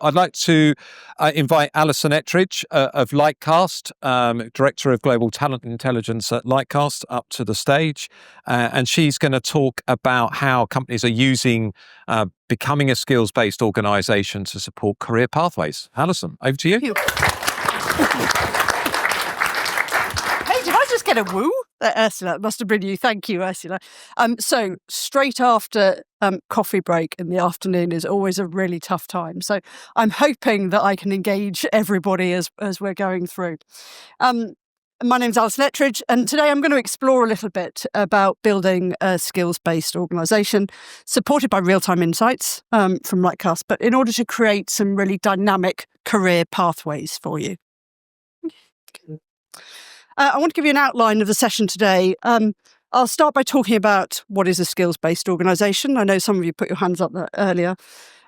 I'd like to invite Alison Ettridge of Lightcast, Director of Global Talent Intelligence at Lightcast, up to the stage. And she's going to talk about how companies are using becoming a skills-based organisation to support career pathways. Alison, over to you. Hey, did I just get a woo? Ursula, it must have been you. Thank you, Ursula. So straight after coffee break in the afternoon is always a really tough time. So I'm hoping that I can engage everybody as we're going through. My name's Alison Ettridge, and today I'm going to explore a little bit about building a skills-based organisation supported by real-time insights from Lightcast, but in order to create some really dynamic career pathways for you. I want to give you an outline of the session today. I'll start by talking about what is a skills-based organisation. I know some of you put your hands up there earlier.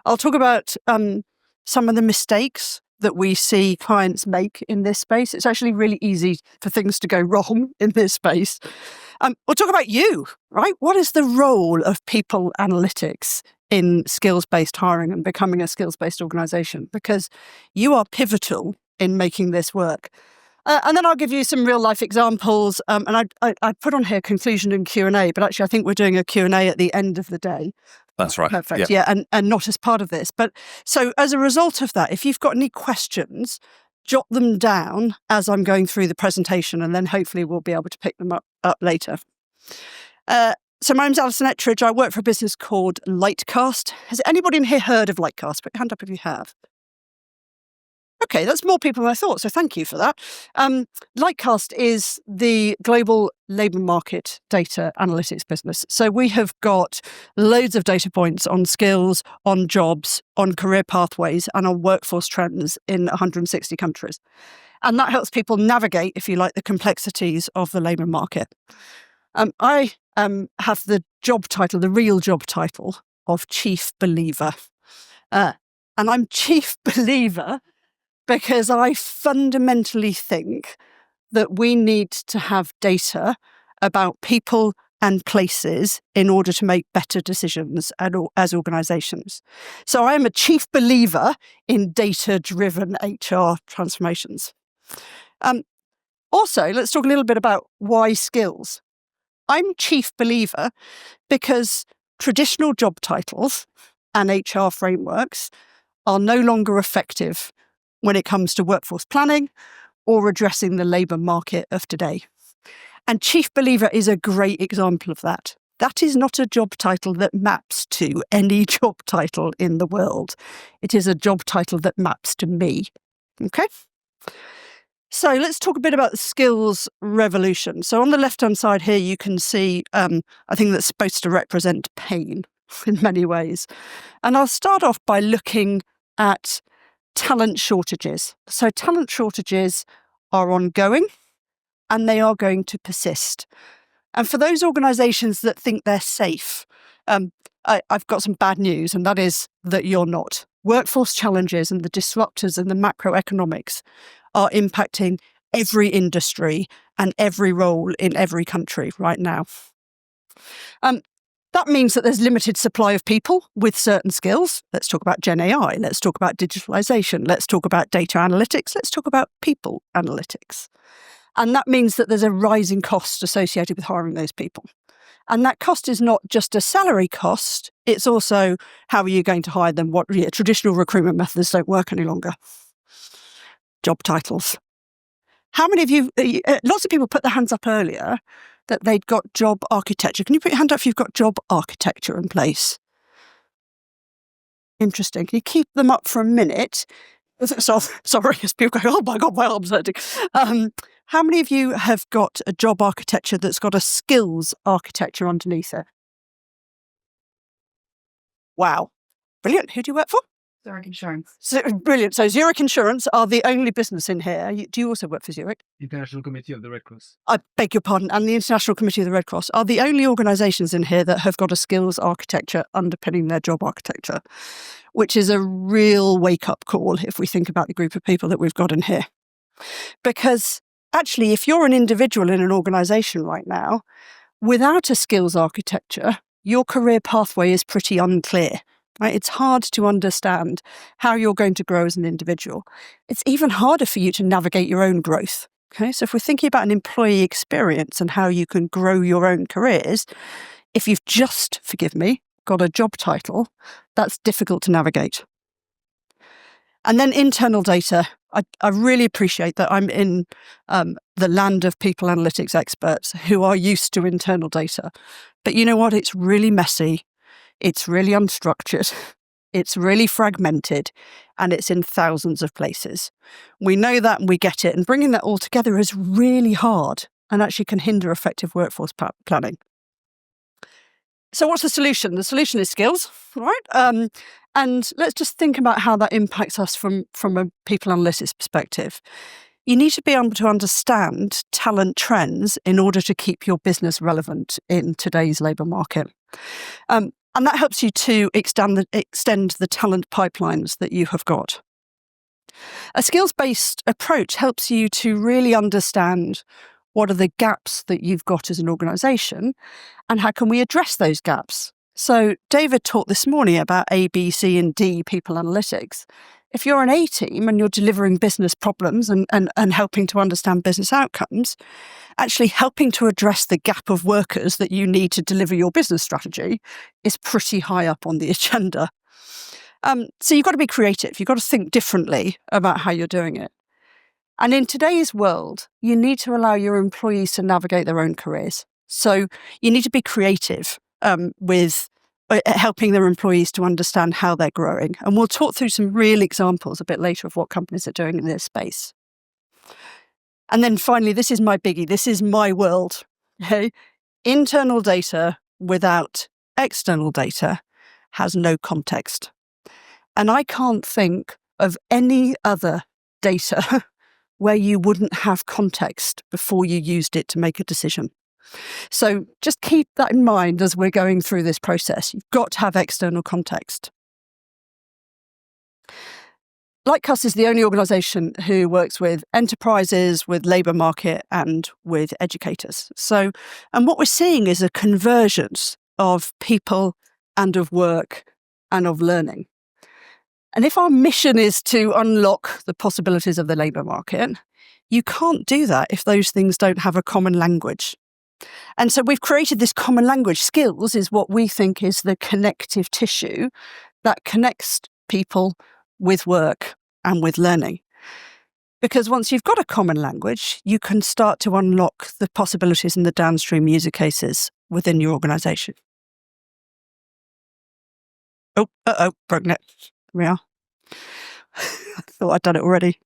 I'll talk about some of the mistakes that we see clients make in this space. It's actually really easy for things to go wrong in this space. We'll talk about you, right? What is the role of people analytics in skills-based hiring and becoming a skills-based organisation? Because you are pivotal in making this work. And then I'll give you some real-life examples. And I put on here conclusion and Q&A, but actually I think we're doing a Q&A at the end of the day. That's right. Perfect. Yeah, and not as part of this. But so as a result of that, if you've got any questions, jot them down as I'm going through the presentation, and then hopefully we'll be able to pick them up later. So my name's Alison Ettridge. I work for a business called Lightcast. Has anybody in here heard of Lightcast? Put your hand up if you have. Okay, that's more people than I thought, so thank you for that. Lightcast is the global labour market data analytics business. So we have got loads of data points on skills, on jobs, on career pathways, and on workforce trends in 160 countries. And that helps people navigate, if you like, the complexities of the labour market. I have the job title, the real job title of Chief Believer. And I'm Chief Believer because I fundamentally think that we need to have data about people and places in order to make better decisions as organisations. So I am a chief believer in data-driven HR transformations. Also, let's talk a little bit about why skills. I'm chief believer because traditional job titles and HR frameworks are no longer effective when it comes to workforce planning or addressing the labour market of today. And Chief Believer is a great example of that. That is not a job title that maps to any job title in the world. It is a job title that maps to me. Okay? So let's talk a bit about the skills revolution. So on the left-hand side here, you can see a thing that's supposed to represent pain in many ways. And I'll start off by looking at talent shortages. So talent shortages are ongoing and they are going to persist. And for those organisations that think they're safe, I've got some bad news, and that is that you're not. Workforce challenges and the disruptors and the macroeconomics are impacting every industry and every role in every country right now. That means that there's limited supply of people with certain skills. Let's talk about Gen AI. Let's talk about digitalization. Let's talk about data analytics. Let's talk about people analytics. And that means that there's a rising cost associated with hiring those people. And that cost is not just a salary cost. It's also how are you going to hire them? What traditional recruitment methods don't work any longer. Job titles. How many of you, lots of people put their hands up earlier that they'd got job architecture. Can you put your hand up if you've got job architecture in place? Interesting. Can you keep them up for a minute? So, sorry, as people go, oh my God, my arm's hurting. How many of you have got a job architecture that's got a skills architecture underneath it? Wow. Brilliant. Who do you work for? Zurich Insurance. So, brilliant. So Zurich Insurance are the only business in here. Do you also work for Zurich? International Committee of the Red Cross. I beg your pardon. And the International Committee of the Red Cross are the only organisations in here that have got a skills architecture underpinning their job architecture, which is a real wake-up call if we think about the group of people that we've got in here. Because actually, if you're an individual in an organisation right now, without a skills architecture, your career pathway is pretty unclear. Right? It's hard to understand how you're going to grow as an individual. It's even harder for you to navigate your own growth. Okay, so if we're thinking about an employee experience and how you can grow your own careers, if you've just, forgive me, got a job title, that's difficult to navigate. And then internal data. I really appreciate that I'm in the land of people analytics experts who are used to internal data. But you know what? It's really messy. It's really unstructured. It's really fragmented, and it's in thousands of places. We know that and we get it. And bringing that all together is really hard and actually can hinder effective workforce planning. So what's the solution? The solution is skills, right? And let's just think about how that impacts us from a people analytics perspective. You need to be able to understand talent trends in order to keep your business relevant in today's labour market. And that helps you to extend the talent pipelines that you have got. A skills-based approach helps you to really understand what are the gaps that you've got as an organisation and how can we address those gaps. So David talked this morning about A, B, C and D people analytics. If you're an A team and you're delivering business problems and helping to understand business outcomes, actually helping to address the gap of workers that you need to deliver your business strategy is pretty high up on the agenda. So you've got to be creative. You've got to think differently about how you're doing it. And in today's world, you need to allow your employees to navigate their own careers. So you need to be creative with helping their employees to understand how they're growing. And we'll talk through some real examples a bit later of what companies are doing in this space. And then finally, this is my biggie. This is my world. Okay? Internal data without external data has no context. And I can't think of any other data where you wouldn't have context before you used it to make a decision. So just keep that in mind as we're going through this process. You've got to have external context. Lightcast is the only organisation who works with enterprises, with labour market and with educators. And what we're seeing is a convergence of people and of work and of learning. And if our mission is to unlock the possibilities of the labour market, you can't do that if those things don't have a common language. And so we've created this common language. Skills is what we think is the connective tissue that connects people with work and with learning. Because once you've got a common language, you can start to unlock the possibilities and the downstream user cases within your organisation. Broke net. There we are. I thought I'd done it already.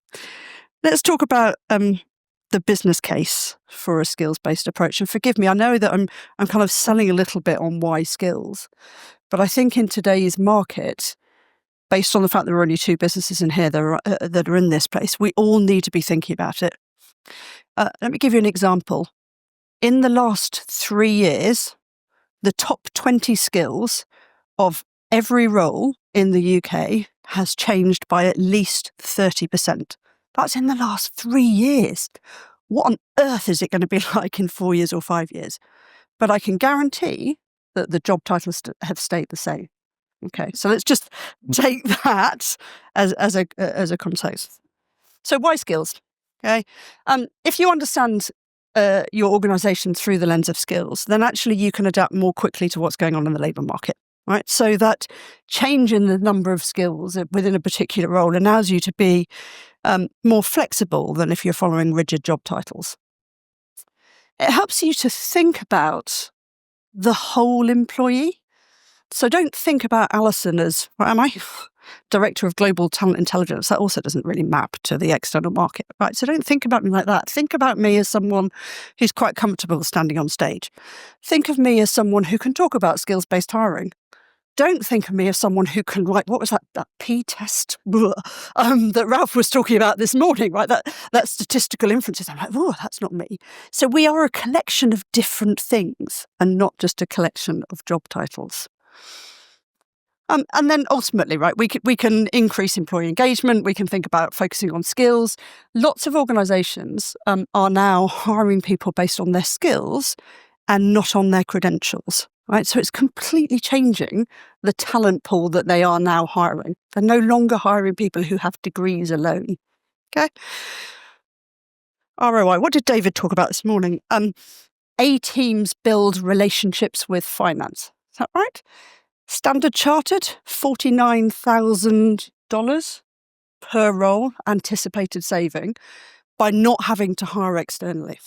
Let's talk about the business case for a skills-based approach. And forgive me, I know that I'm kind of selling a little bit on why skills, but I think in today's market, based on the fact there are only two businesses in here that are in this place, we all need to be thinking about it. Let me give you an example. In the last 3 years, the top 20 skills of every role in the UK has changed by at least 30%. That's in the last 3 years. What on earth is it going to be like in 4 years or 5 years? But I can guarantee that the job titles have stayed the same. Okay, so let's just take that as a context. So why skills? Okay, if you understand your organisation through the lens of skills, then actually you can adapt more quickly to what's going on in the labour market. Right, so that change in the number of skills within a particular role allows you to be more flexible than if you're following rigid job titles. It helps you to think about the whole employee. So don't think about Alison as, what am I? Director of Global Talent Intelligence. That also doesn't really map to the external market, right? So don't think about me like that. Think about me as someone who's quite comfortable standing on stage. Think of me as someone who can talk about skills-based hiring. Don't think of me as someone who can write, what was that P test that Ralph was talking about this morning, right? That statistical inferences. I'm like, oh, that's not me. So we are a collection of different things and not just a collection of job titles. And then ultimately, right, we can increase employee engagement. We can think about focusing on skills. Lots of organisations are now hiring people based on their skills and not on their credentials. right? So it's completely changing the talent pool that they are now hiring. They're no longer hiring people who have degrees alone. Okay. ROI. What did David talk about this morning? A teams build relationships with finance. Is that right? Standard Chartered, $49,000 per role anticipated saving by not having to hire externally.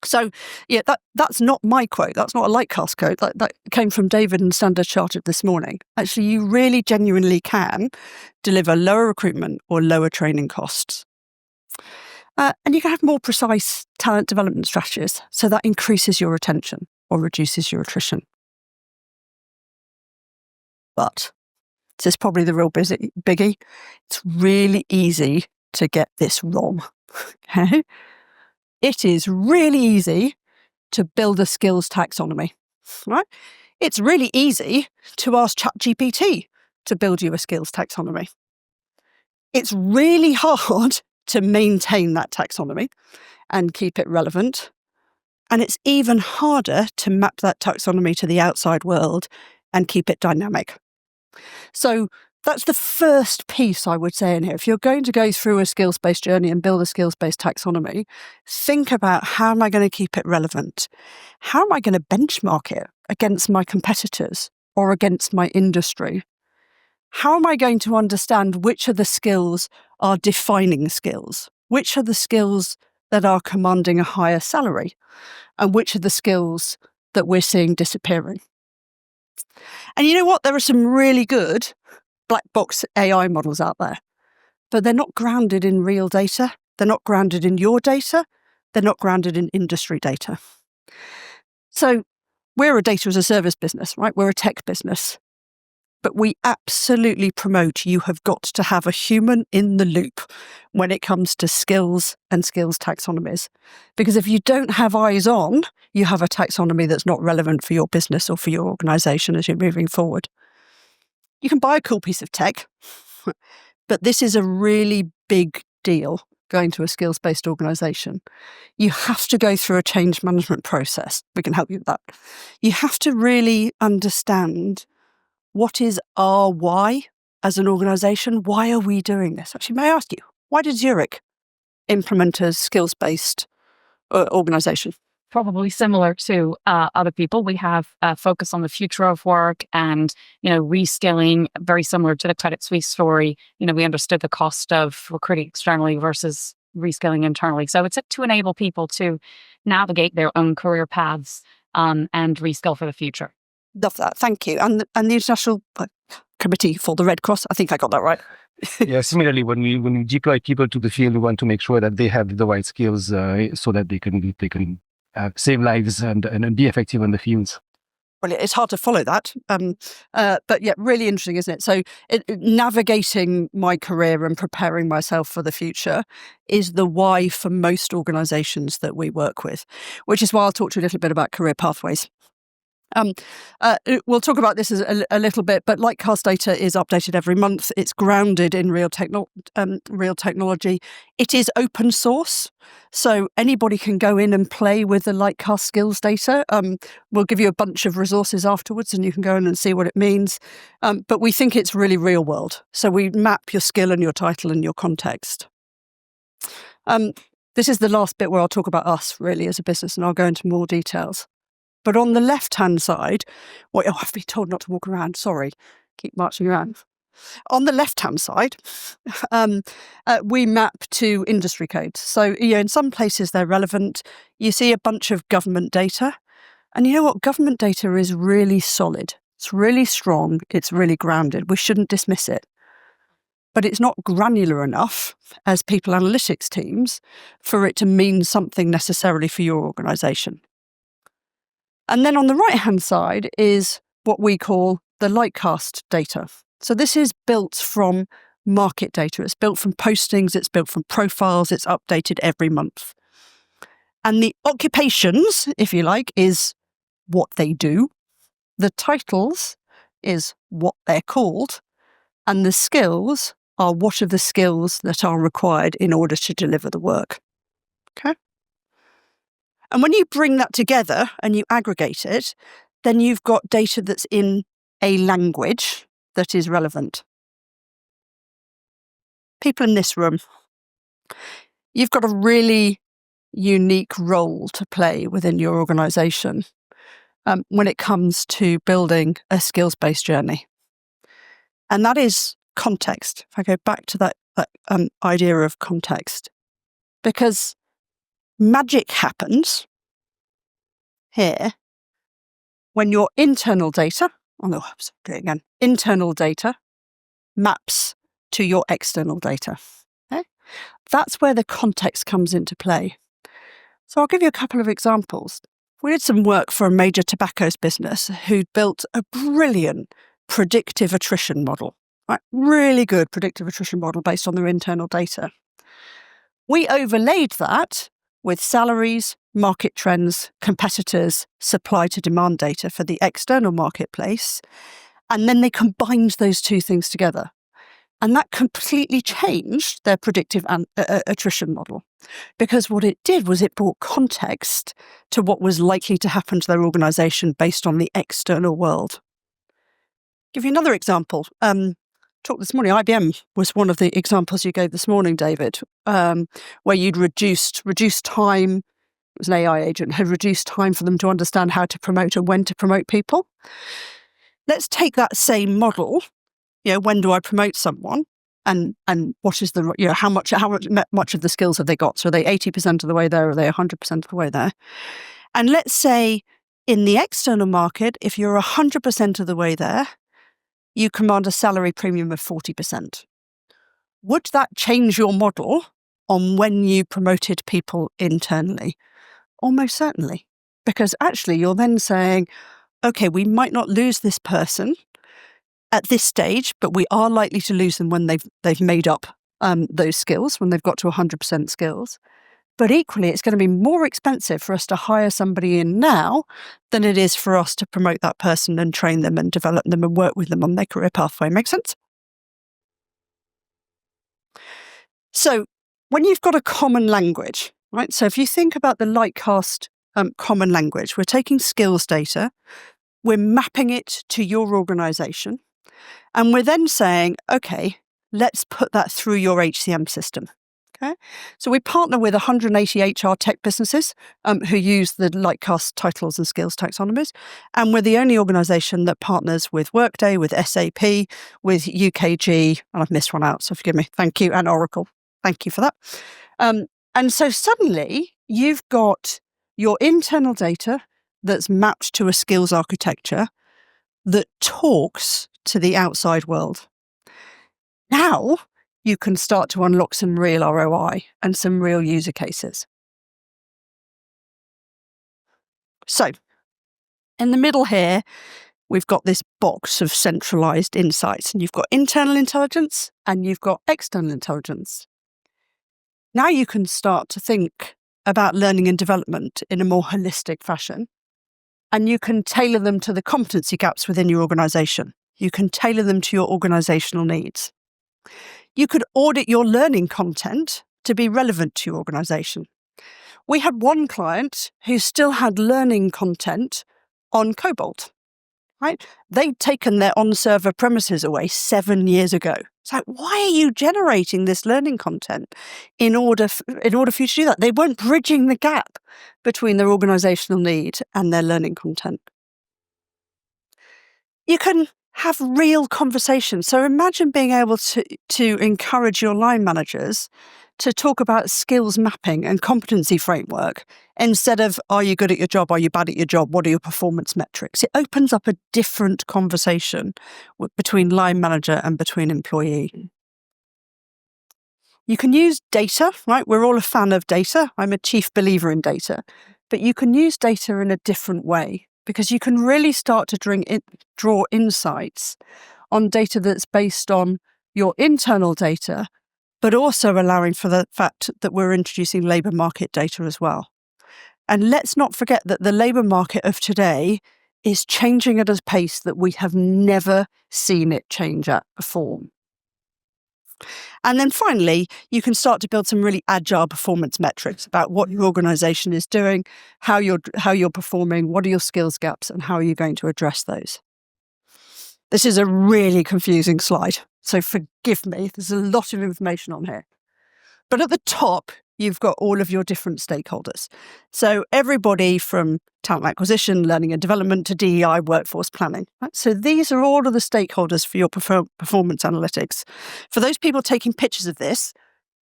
So, yeah, that's not my quote. That's not a Lightcast quote. That came from David and Standard Chartered this morning. Actually, you really genuinely can deliver lower recruitment or lower training costs. And you can have more precise talent development strategies. So that increases your retention or reduces your attrition. But this is probably the real biggie. It's really easy to get this wrong. Okay? It is really easy to build a skills taxonomy, right? It's really easy to ask ChatGPT to build you a skills taxonomy. It's really hard to maintain that taxonomy and keep it relevant. And it's even harder to map that taxonomy to the outside world and keep it dynamic. So that's the first piece I would say in here. If you're going to go through a skills-based journey and build a skills-based taxonomy, think about how am I going to keep it relevant? How am I going to benchmark it against my competitors or against my industry? How am I going to understand which of the skills are defining skills? Which are the skills that are commanding a higher salary? And which are the skills that we're seeing disappearing? And you know what? There are some really good black box AI models out there, but they're not grounded in real data. They're not grounded in your data. They're not grounded in industry data. So we're a data as a service business, right? We're a tech business. But we absolutely promote you have got to have a human in the loop when it comes to skills and skills taxonomies. Because if you don't have eyes on, you have a taxonomy that's not relevant for your business or for your organisation as you're moving forward. You can buy a cool piece of tech, but this is a really big deal going to a skills-based organisation. You have to go through a change management process. We can help you with that. You have to really understand what is our why as an organisation? Why are we doing this? Actually, may I ask you, why did Zurich implement a skills-based organisation? Probably similar to other people. We have a focus on the future of work and, reskilling, very similar to the Credit Suisse story. We understood the cost of recruiting externally versus reskilling internally. So it's to enable people to navigate their own career paths and reskill for the future. Love that. Thank you. And the International Committee for the Red Cross, I think I got that right. Yeah, similarly, when we deploy people to the field, we want to make sure that they have the right skills so that they can save lives and be effective on the fields. Well, it's hard to follow that. But yeah, really interesting, isn't it? So navigating my career and preparing myself for the future is the why for most organisations that we work with, which is why I'll talk to you a little bit about career pathways. We'll talk about this a little bit, but Lightcast data is updated every month. It's grounded in real technology. It is open source, so anybody can go in and play with the Lightcast skills data. We'll give you a bunch of resources afterwards, and you can go in and see what it means. But we think it's really real world, so we map your skill and your title and your context. This is the last bit where I'll talk about us really as a business, and I'll go into more details. But on the left-hand side, I've been told not to walk around. Sorry, keep marching around. On the left-hand side, we map to industry codes. So, in some places they're relevant. You see a bunch of government data. And you know what? Government data is really solid. It's really strong. It's really grounded. We shouldn't dismiss it. But it's not granular enough as people analytics teams for it to mean something necessarily for your organisation. And then on the right-hand side is what we call the Lightcast data. So this is built from market data. It's built from postings. It's built from profiles. It's updated every month. And the occupations, if you like, is what they do. The titles is what they're called. And the skills are what are the skills that are required in order to deliver the work. Okay? And when you bring that together and you aggregate it, then you've got data that's in a language that is relevant. People in this room, you've got a really unique role to play within your organisation when it comes to building a skills-based journey. And that is context. If I go back to that idea of context, because magic happens here when your internal data, internal data maps to your external data. Okay? That's where the context comes into play. So I'll give you a couple of examples. We did some work for a major tobaccos business who'd built a brilliant predictive attrition model, right? Really good predictive attrition model based on their internal data. We overlaid that with salaries, market trends, competitors, supply to demand data for the external marketplace, and then they combined those two things together. And that completely changed their predictive attrition model, because what it did was it brought context to what was likely to happen to their organisation based on the external world. Give you another example. Talk this morning, IBM was one of the examples you gave this morning, David, where you'd reduced time. It was an AI agent, had reduced time for them to understand how to promote and when to promote people. Let's take that same model. When do I promote someone, and what is the how much of the skills have they got? So are they 80% of the way there, or are they 100% of the way there? And let's say in the external market, if you're 100% of the way there, you command a salary premium of 40%. Would that change your model on when you promoted people internally? Almost certainly, because actually you're then saying, okay, we might not lose this person at this stage, but we are likely to lose them when they've made up those skills, when they've got to 100% skills. But equally, it's going to be more expensive for us to hire somebody in now than it is for us to promote that person and train them and develop them and work with them on their career pathway. Make sense? So when you've got a common language, right? So if you think about the Lightcast common language, we're taking skills data, we're mapping it to your organisation, and we're then saying, okay, let's put that through your HCM system. Okay, so we partner with 180 HR tech businesses who use the Lightcast titles and skills taxonomies, and we're the only organisation that partners with Workday, with SAP, with UKG, and I've missed one out, so forgive me. Thank you, and Oracle. Thank you for that. And so suddenly you've got your internal data that's mapped to a skills architecture that talks to the outside world. Now you can start to unlock some real ROI and some real user cases. So in the middle here, we've got this box of centralized insights, and you've got internal intelligence and you've got external intelligence. Now you can start to think about learning and development in a more holistic fashion, and you can tailor them to the competency gaps within your organisation. You can tailor them to your organisational needs. You could audit your learning content to be relevant to your organisation. We had one client who still had learning content on Cobalt, right? They'd taken their on-server premises away 7 years ago. It's like, why are you generating this learning content in order for you to do that? They weren't bridging the gap between their organisational need and their learning content. You can have real conversations. So imagine being able to encourage your line managers to talk about skills mapping and competency framework instead of, are you good at your job? Are you bad at your job? What are your performance metrics? It opens up a different conversation between line manager and between employee. You can use data, right? We're all a fan of data. I'm a chief believer in data. But you can use data in a different way, because you can really start to draw insights on data that's based on your internal data, but also allowing for the fact that we're introducing labour market data as well. And let's not forget that the labour market of today is changing at a pace that we have never seen it change at before. And then finally, you can start to build some really agile performance metrics about what your organization is doing, how you're performing, what are your skills gaps, and how are you going to address those. This is a really confusing slide, so forgive me. There's a lot of information on here. But at the top, you've got all of your different stakeholders. So everybody from talent acquisition, learning and development to DEI, workforce planning. Right? So these are all of the stakeholders for your performance analytics. For those people taking pictures of this,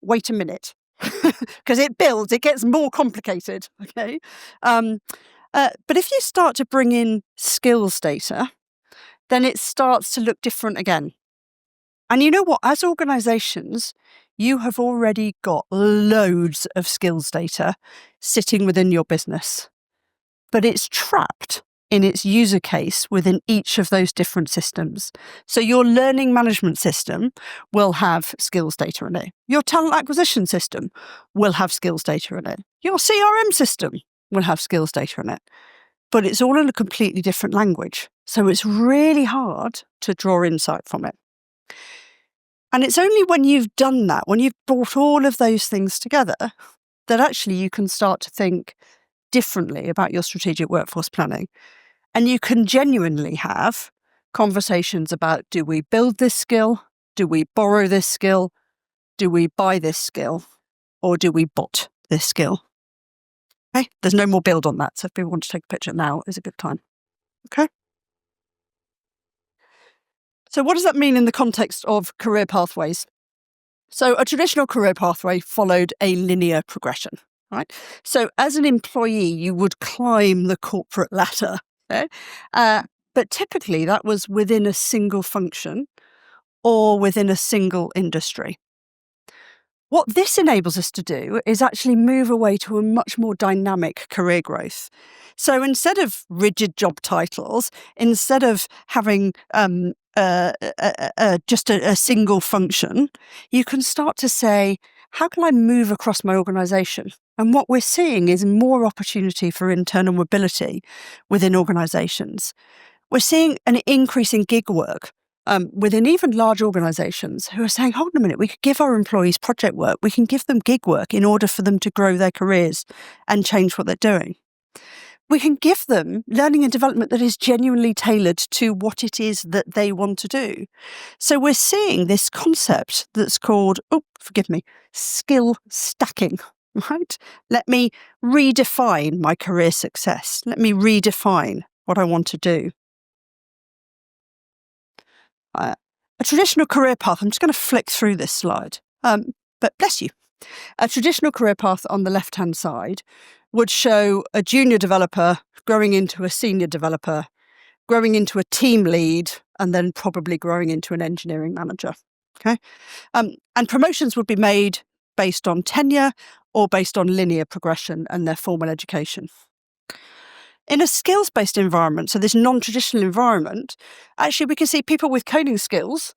wait a minute, because it gets more complicated. Okay, but if you start to bring in skills data, then it starts to look different again. And you know what? As organizations, you have already got loads of skills data sitting within your business, but it's trapped in its user case within each of those different systems. So your learning management system will have skills data in it. Your talent acquisition system will have skills data in it. Your CRM system will have skills data in it. But it's all in a completely different language. So it's really hard to draw insight from it. And it's only when you've done that, when you've brought all of those things together, that actually you can start to think differently about your strategic workforce planning. And you can genuinely have conversations about, do we build this skill? Do we borrow this skill? Do we buy this skill? Or do we bot this skill? Okay, there's no more build on that. So if people want to take a picture now, is a good time. Okay. So what does that mean in the context of career pathways? So a traditional career pathway followed a linear progression, right? So as an employee, you would climb the corporate ladder, okay? But typically that was within a single function or within a single industry. What this enables us to do is actually move away to a much more dynamic career growth. So instead of rigid job titles, instead of having just a single function, you can start to say, how can I move across my organisation? And what we're seeing is more opportunity for internal mobility within organisations. We're seeing an increase in gig work. Within even large organisations who are saying, hold on a minute, we could give our employees project work, we can give them gig work in order for them to grow their careers and change what they're doing. We can give them learning and development that is genuinely tailored to what it is that they want to do. So we're seeing this concept that's called, skill stacking, right? Let me redefine my career success. Let me redefine what I want to do. A traditional career path, I'm just going to flick through this slide, but bless you. A traditional career path on the left-hand side would show a junior developer growing into a senior developer, growing into a team lead, and then probably growing into an engineering manager. Okay, and promotions would be made based on tenure or based on linear progression and their formal education. In a skills-based environment, so this non-traditional environment, actually we can see people with coding skills,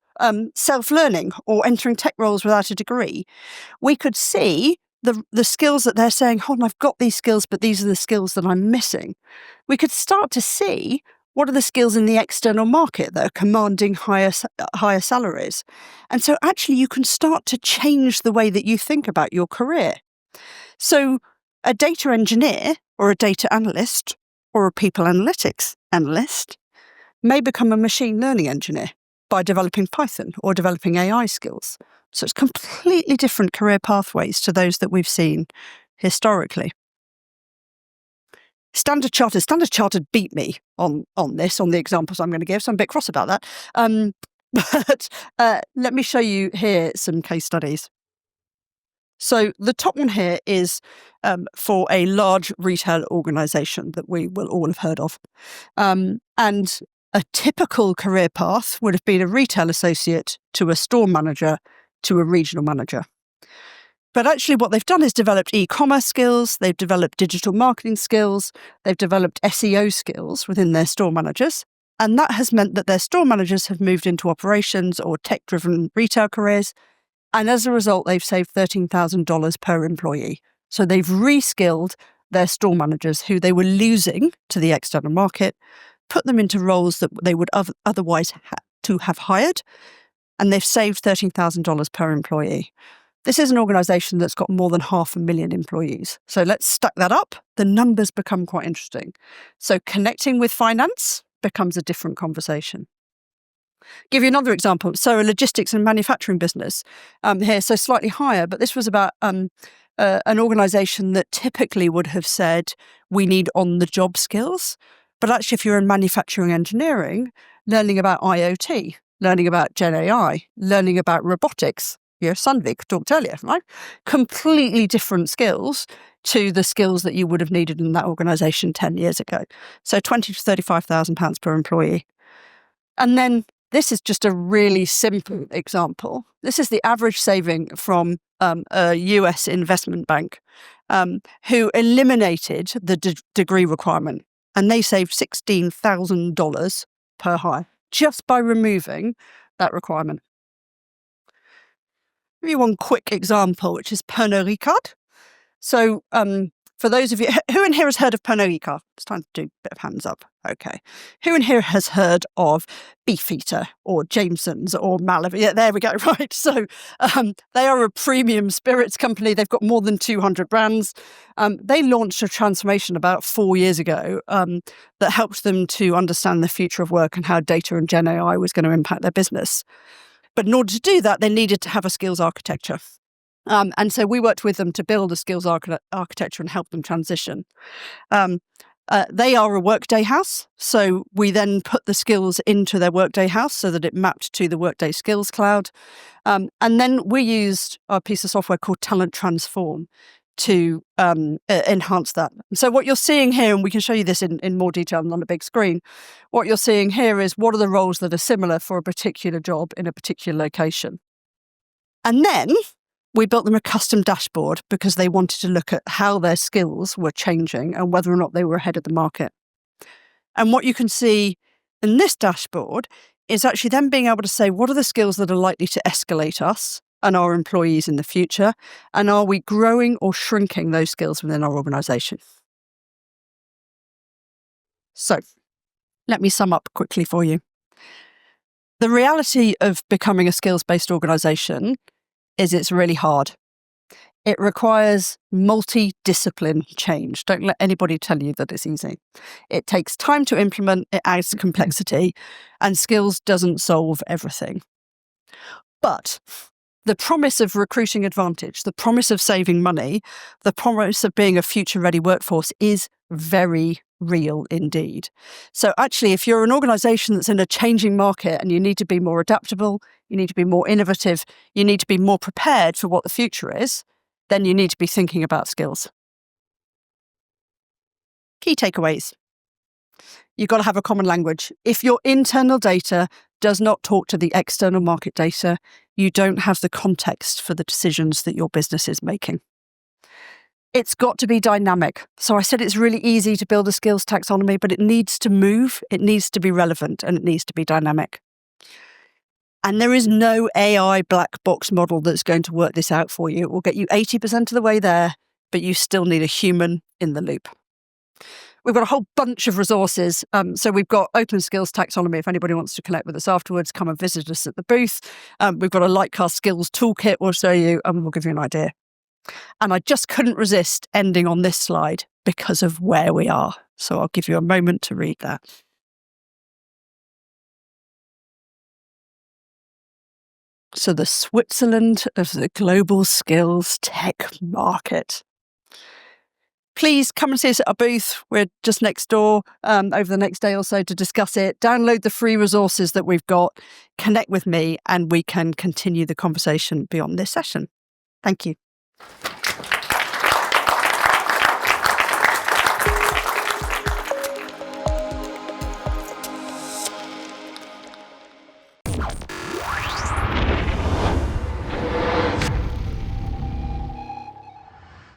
self-learning or entering tech roles without a degree. We could see the skills that they're saying, hold on, I've got these skills, but these are the skills that I'm missing. We could start to see what are the skills in the external market that are commanding higher salaries. And so actually you can start to change the way that you think about your career. So a data engineer or a data analyst or a people analytics analyst may become a machine learning engineer by developing Python or developing AI skills. So it's completely different career pathways to those that we've seen historically. Standard Chartered beat me on the examples I'm going to give, so I'm a bit cross about that. But let me show you here some case studies. So the top one here is for a large retail organisation that we will all have heard of. And a typical career path would have been a retail associate to a store manager to a regional manager. But actually what they've done is developed e-commerce skills, they've developed digital marketing skills, they've developed SEO skills within their store managers. And that has meant that their store managers have moved into operations or tech-driven retail careers. And as a result, they've saved $13,000 per employee. So they've reskilled their store managers who they were losing to the external market, put them into roles that they would otherwise have to have hired, and they've saved $13,000 per employee. This is an organisation that's got more than 500,000 employees. So let's stack that up. The numbers become quite interesting. So connecting with finance becomes a different conversation. Give you another example. So a logistics and manufacturing business here, so slightly higher, but this was about an organisation that typically would have said, we need on-the-job skills. But actually, if you're in manufacturing engineering, learning about IoT, learning about Gen AI, learning about robotics, Sandvik talked earlier, right? Completely different skills to the skills that you would have needed in that organisation 10 years ago. So £20,000 to £35,000 per employee. And then this is just a really simple example. This is the average saving from a US investment bank who eliminated the degree requirement. And they saved $16,000 per hire just by removing that requirement. Give you one quick example, which is Pernod Ricard. So for those of you, who in here has heard of Pernod Ricard? It's time to do a bit of hands up. Okay. Who in here has heard of Beefeater or Jameson's or Malibu? Yeah, there we go. Right. So they are a premium spirits company. They've got more than 200 brands. They launched a transformation about 4 years ago that helped them to understand the future of work and how data and Gen AI was going to impact their business. But in order to do that, they needed to have a skills architecture. And so we worked with them to build a skills architecture and help them transition. They are a Workday house. So we then put the skills into their Workday house so that it mapped to the Workday Skills Cloud. And then we used a piece of software called Talent Transform to enhance that. So what you're seeing here, and we can show you this in more detail on a big screen, what you're seeing here is what are the roles that are similar for a particular job in a particular location. And then we built them a custom dashboard because they wanted to look at how their skills were changing and whether or not they were ahead of the market. And what you can see in this dashboard is actually them being able to say, what are the skills that are likely to escalate us and our employees in the future? And are we growing or shrinking those skills within our organisation? So let me sum up quickly for you. The reality of becoming a skills-based organisation is it's really hard. It requires multi-discipline change. Don't let anybody tell you that it's easy. It takes time to implement, it adds complexity, and skills doesn't solve everything. But the promise of recruiting advantage, the promise of saving money, the promise of being a future-ready workforce is very real indeed. So actually, if you're an organisation that's in a changing market and you need to be more adaptable, you need to be more innovative, you need to be more prepared for what the future is, then you need to be thinking about skills. Key takeaways. You've got to have a common language. If your internal data does not talk to the external market data, you don't have the context for the decisions that your business is making. It's got to be dynamic. So I said it's really easy to build a skills taxonomy, but it needs to move, it needs to be relevant, and it needs to be dynamic. And there is no AI black box model that's going to work this out for you. It will get you 80% of the way there, but you still need a human in the loop. We've got a whole bunch of resources. So we've got Open Skills Taxonomy. If anybody wants to connect with us afterwards, come and visit us at the booth. We've got a Lightcast Skills Toolkit we'll show you, and we'll give you an idea. And I just couldn't resist ending on this slide because of where we are. So I'll give you a moment to read that. So the Switzerland of the global skills tech market. Please come and see us at our booth. We're just next door over the next day or so to discuss it. Download the free resources that we've got. Connect with me and we can continue the conversation beyond this session. Thank you.